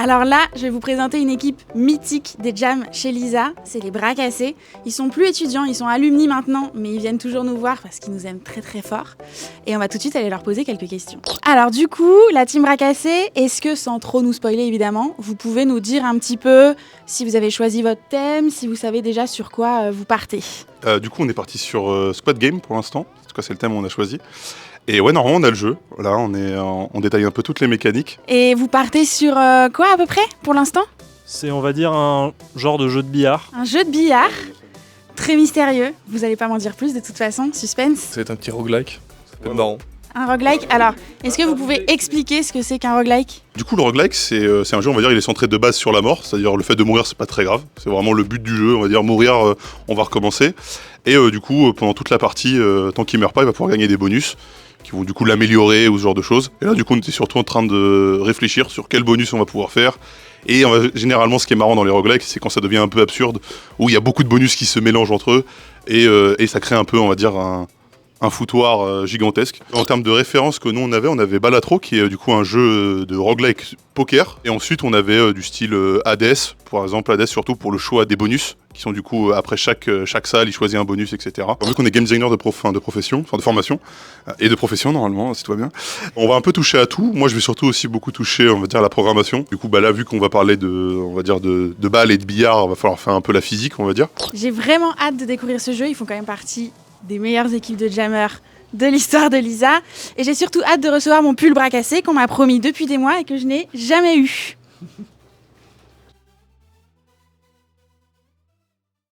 Alors là, je vais vous présenter une équipe mythique des jams chez Lisa, c'est les Bras Cassés. Ils sont plus étudiants, ils sont alumni maintenant, mais ils viennent toujours nous voir parce qu'ils nous aiment très très fort. Et on va tout de suite aller leur poser quelques questions. Alors du coup, la team Bras Cassés, est-ce que, sans trop nous spoiler évidemment, vous pouvez nous dire un petit peu si vous avez choisi votre thème, si vous savez déjà sur quoi vous partez? Du coup, on est parti sur Squad Game pour l'instant. En tout cas, c'est le thème qu'on a choisi. Et ouais, normalement, on a le jeu. Là, on détaille un peu toutes les mécaniques. Et vous partez sur quoi à peu près pour l'instant? C'est, on va dire, un genre de jeu de billard. Un jeu de billard, très mystérieux. Vous allez pas m'en dire plus de toute façon, suspense. C'est un petit roguelike, ça peut être marrant. Un roguelike. Alors, est-ce que vous pouvez expliquer ce que c'est qu'un roguelike? Du coup, le roguelike, c'est un jeu, on va dire, il est centré de base sur la mort. C'est-à-dire, le fait de mourir, c'est pas très grave. C'est vraiment le but du jeu. On va dire, mourir, on va recommencer. Et du coup, pendant toute la partie, tant qu'il meurt pas, il va pouvoir gagner des bonus qui vont du coup l'améliorer ou ce genre de choses. Et là, du coup, on était surtout en train de réfléchir sur quel bonus on va pouvoir faire. Et généralement, ce qui est marrant dans les roguelikes, c'est quand ça devient un peu absurde, où il y a beaucoup de bonus qui se mélangent entre eux, et ça crée un peu, on va dire, un foutoir gigantesque. En termes de référence que nous on avait Balatro, qui est du coup un jeu de roguelike poker. Et ensuite, on avait du style Hades, par exemple, Hades surtout pour le choix des bonus, qui sont du coup, après chaque salle, il choisit un bonus, etc. Vu qu'on est game designer de profession, enfin de formation, et de profession normalement, si tout va bien, on va un peu toucher à tout. Moi, je vais surtout aussi beaucoup toucher, on va dire, à la programmation. Du coup, là, vu qu'on va parler de balles et de billard, il va falloir faire un peu la physique, on va dire. J'ai vraiment hâte de découvrir ce jeu, ils font quand même partie des meilleures équipes de jammers de l'histoire de Lisa. Et j'ai surtout hâte de recevoir mon pull Bras Cassés qu'on m'a promis depuis des mois et que je n'ai jamais eu.